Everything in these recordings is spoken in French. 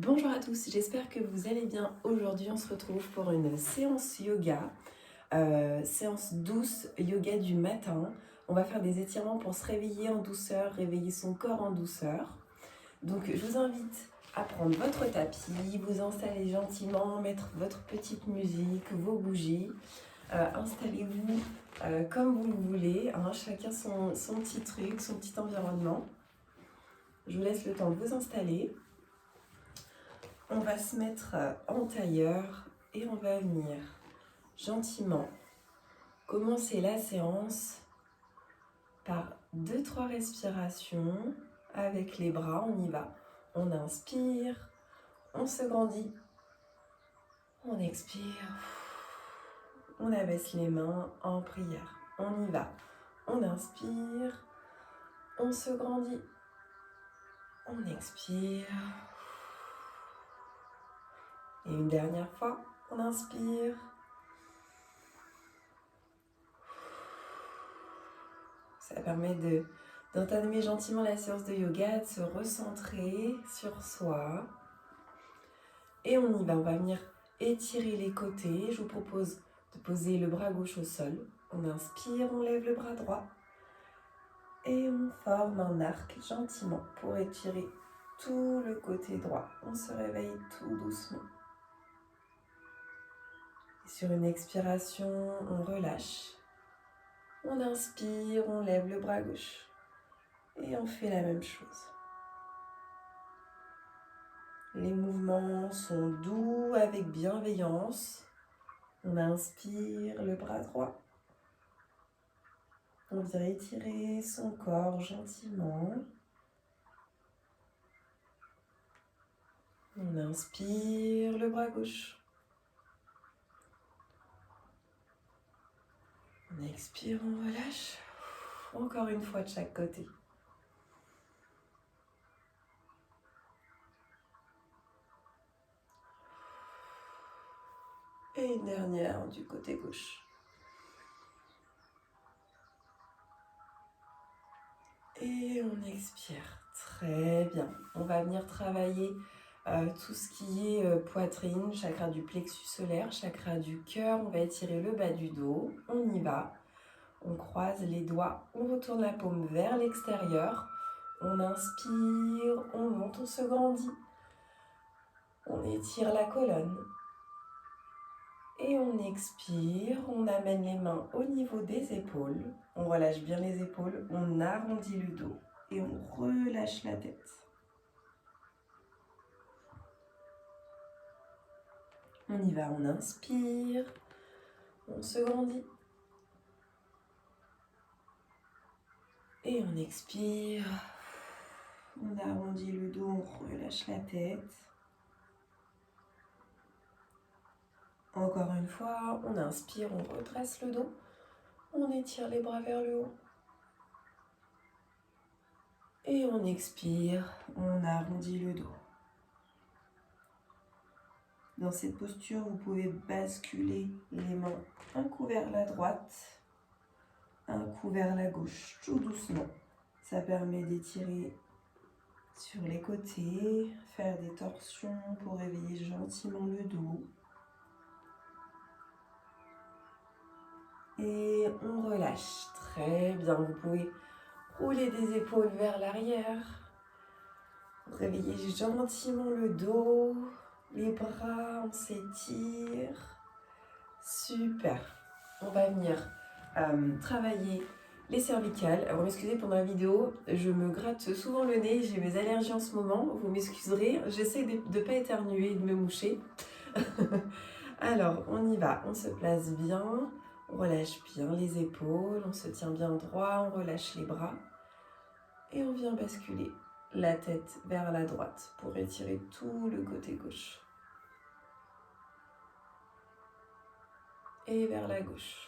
Bonjour à tous, j'espère que vous allez bien. Aujourd'hui, on se retrouve pour une séance yoga, séance douce yoga du matin. On va faire des étirements pour se réveiller en douceur, réveiller son corps en douceur. Donc, je vous invite à prendre votre tapis, vous installer gentiment, mettre votre petite musique, vos bougies. Installez-vous comme vous le voulez, hein, chacun son petit truc, son petit environnement. Je vous laisse le temps de vous installer. On va se mettre en tailleur et on va venir gentiment commencer la séance par 2-3 respirations avec les bras. On y va. On inspire, on se grandit, on expire, on abaisse les mains en prière. On y va. On inspire, on se grandit, on expire. Et une dernière fois, on inspire. Ça permet d'entamer gentiment la séance de yoga, de se recentrer sur soi. Et on y va, on va venir étirer les côtés. Je vous propose de poser le bras gauche au sol. On inspire, on lève le bras droit. Et on forme un arc gentiment pour étirer tout le côté droit. On se réveille tout doucement. Et sur une expiration, on relâche. On inspire, on lève le bras gauche. Et on fait la même chose. Les mouvements sont doux avec bienveillance. On inspire le bras droit. On vient étirer son corps gentiment. On inspire le bras gauche. On expire, on relâche. Encore une fois de chaque côté. Et une dernière du côté gauche. Et on expire. Très bien. On va venir travailler tout ce qui est poitrine, chakra du plexus solaire, chakra du cœur. On va étirer le bas du dos. On y va. On croise les doigts. On retourne la paume vers l'extérieur. On inspire. On monte. On se grandit. On étire la colonne. Et on expire, on amène les mains au niveau des épaules. On relâche bien les épaules, on arrondit le dos et on relâche la tête. On y va, on inspire, on se grandit. Et on expire, on arrondit le dos, on relâche la tête. Encore une fois, on inspire, on redresse le dos. On étire les bras vers le haut. Et on expire, on arrondit le dos. Dans cette posture, vous pouvez basculer les mains un coup vers la droite, un coup vers la gauche, tout doucement. Ça permet d'étirer sur les côtés, faire des torsions pour réveiller gentiment le dos. Et on relâche. Très bien. Vous pouvez rouler des épaules vers l'arrière. Réveillez gentiment le dos. Les bras, on s'étire. Super. On va venir travailler les cervicales. Alors, m'excusez, pendant la vidéo, je me gratte souvent le nez. J'ai mes allergies en ce moment. Vous m'excuserez. J'essaie de ne pas éternuer et de me moucher. Alors, on y va. On se place bien. On relâche bien les épaules. On se tient bien droit. On relâche les bras. Et on vient basculer la tête vers la droite pour étirer tout le côté gauche. Et vers la gauche.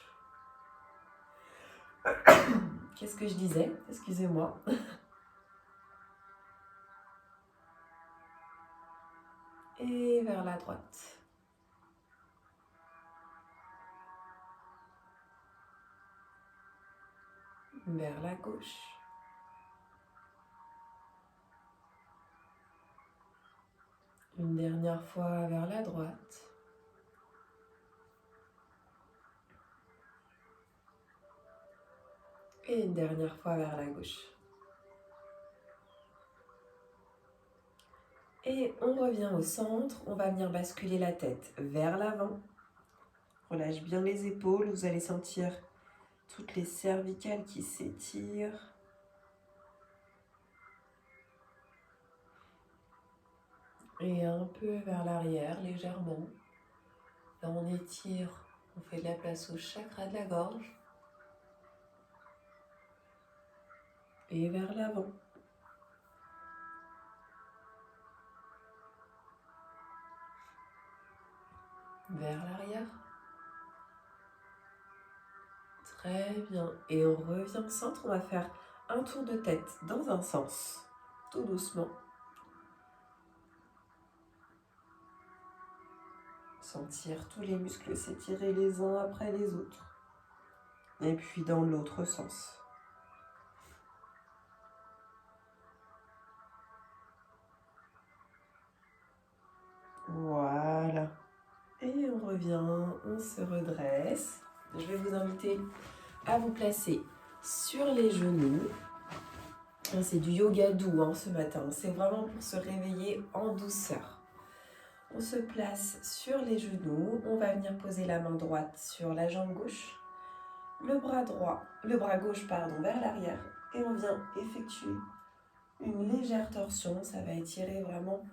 Qu'est-ce que je disais? Excusez-moi. Et vers la droite. Vers la gauche. Une dernière fois vers la droite. Et une dernière fois vers la gauche. Et on revient au centre, on va venir basculer la tête vers l'avant. Relâche bien les épaules, vous allez sentir toutes les cervicales qui s'étirent. Et un peu vers l'arrière, légèrement. Là, on étire, on fait de la place au chakra de la gorge. Et vers l'avant. Vers l'arrière. Très bien. Et on revient au centre, on va faire un tour de tête dans un sens, tout doucement. Sentir tous les muscles s'étirer les uns après les autres. Et puis dans l'autre sens. Voilà. Et on revient, on se redresse. Je vais vous inviter à vous placer sur les genoux. C'est du yoga doux ce matin. C'est vraiment pour se réveiller en douceur. On se place sur les genoux. On va venir poser la main droite sur la jambe gauche. Le bras gauche vers l'arrière. Et on vient effectuer une légère torsion. Ça va étirer vraiment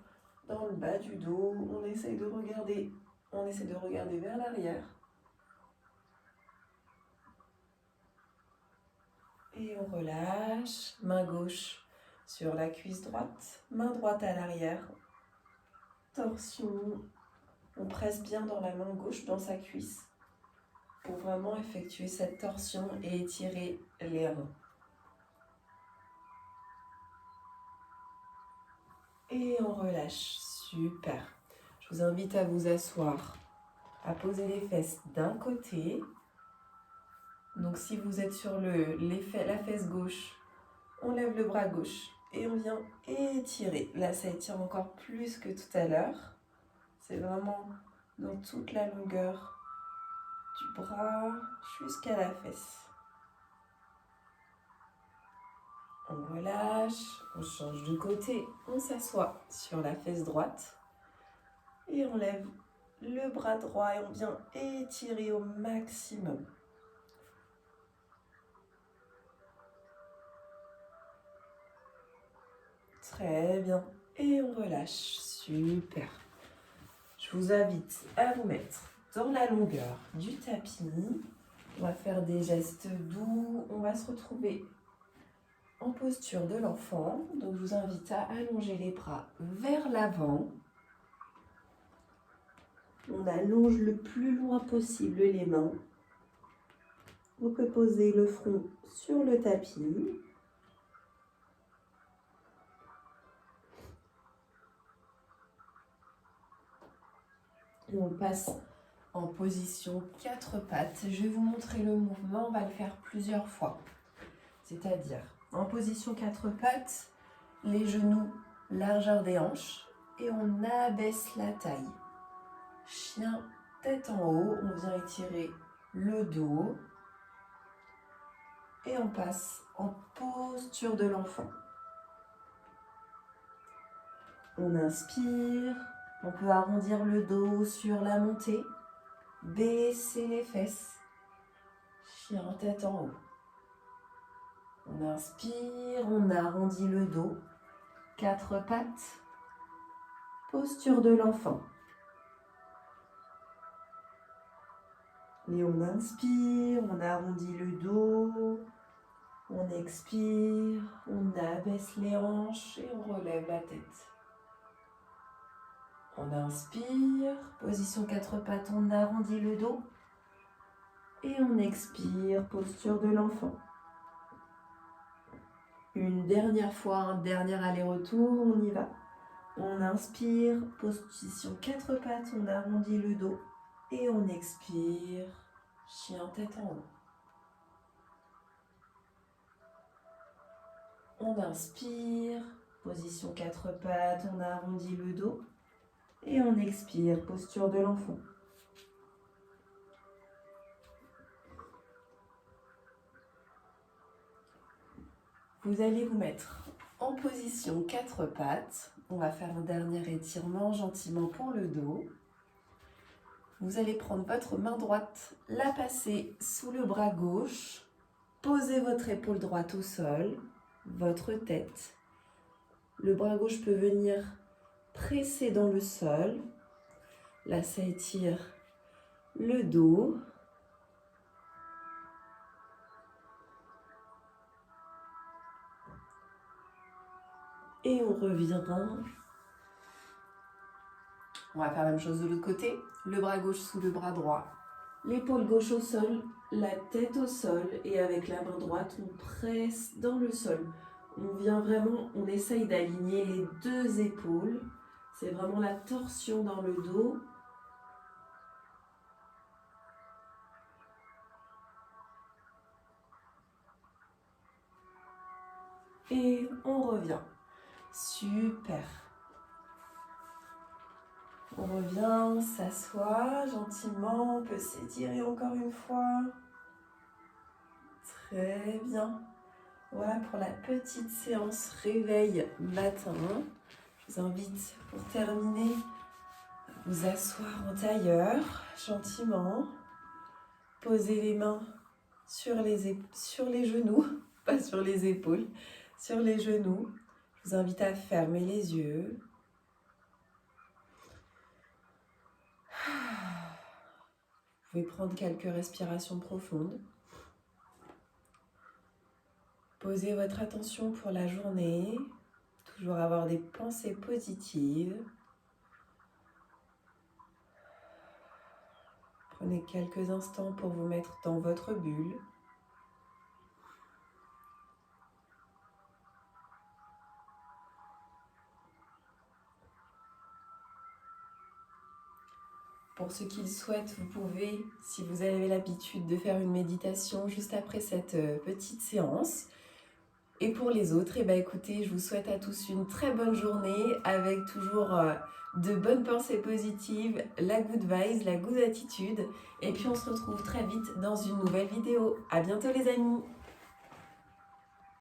dans le bas du dos. On essaie de regarder vers l'arrière. Et on relâche, main gauche sur la cuisse droite, main droite à l'arrière, torsion, on presse bien dans la main gauche dans sa cuisse pour vraiment effectuer cette torsion et étirer les reins. Et on relâche, super. Je vous invite à vous asseoir, à poser les fesses d'un côté. Donc si vous êtes sur la fesse gauche, on lève le bras gauche et on vient étirer. Là, ça étire encore plus que tout à l'heure. C'est vraiment dans toute la longueur du bras jusqu'à la fesse. On relâche, on change de côté, on s'assoit sur la fesse droite et on lève le bras droit et on vient étirer au maximum. Très bien. Et on relâche. Super. Je vous invite à vous mettre dans la longueur du tapis. On va faire des gestes doux. On va se retrouver en posture de l'enfant. Donc, je vous invite à allonger les bras vers l'avant. On allonge le plus loin possible les mains. On peut poser le front sur le tapis. Et on passe en position 4 pattes. Je vais vous montrer le mouvement, on va le faire plusieurs fois. C'est-à-dire, en position 4 pattes, les genoux largeur des hanches et on abaisse la taille. Chien tête en haut, on vient étirer le dos et on passe en posture de l'enfant. On inspire, on peut arrondir le dos sur la montée, baisser les fesses, chien tête en haut. On inspire, on arrondit le dos, 4 pattes, posture de l'enfant. Et on inspire, on arrondit le dos, on expire, on abaisse les hanches et on relève la tête. On inspire, position 4 pattes, on arrondit le dos et on expire, posture de l'enfant. Une dernière fois, un dernier aller-retour, on y va. On inspire, position 4 pattes, on arrondit le dos et on expire, chien tête en haut. On inspire, position 4 pattes, on arrondit le dos Et on expire, posture de l'enfant. Vous allez vous mettre en position 4 pattes. On va faire un dernier étirement gentiment pour le dos. Vous allez prendre votre main droite, la passer sous le bras gauche. Posez votre épaule droite au sol, votre tête. Le bras gauche peut venir presser dans le sol. Là, ça étire le dos. Et on revient. On va faire la même chose de l'autre côté. Le bras gauche sous le bras droit. L'épaule gauche au sol, la tête au sol. Et avec la main droite, on presse dans le sol. On vient vraiment, on essaye d'aligner les deux épaules. C'est vraiment la torsion dans le dos. Et on revient. Super. On revient, on s'assoit gentiment, on peut s'étirer encore une fois. Très bien. Voilà pour la petite séance réveil matin. Je vous invite pour terminer à vous asseoir en tailleur gentiment. Posez les mains sur les genoux, pas sur les épaules, sur les genoux. Je vous invite à fermer les yeux. Vous pouvez prendre quelques respirations profondes. Posez votre attention pour la journée. Toujours avoir des pensées positives. Prenez quelques instants pour vous mettre dans votre bulle. Pour ceux qui le souhaitent, vous pouvez, si vous avez l'habitude de faire une méditation juste après cette petite séance. Et pour les autres, écoutez, je vous souhaite à tous une très bonne journée avec toujours de bonnes pensées positives, la good vibes, la good attitude. Et puis on se retrouve très vite dans une nouvelle vidéo. À bientôt les amis!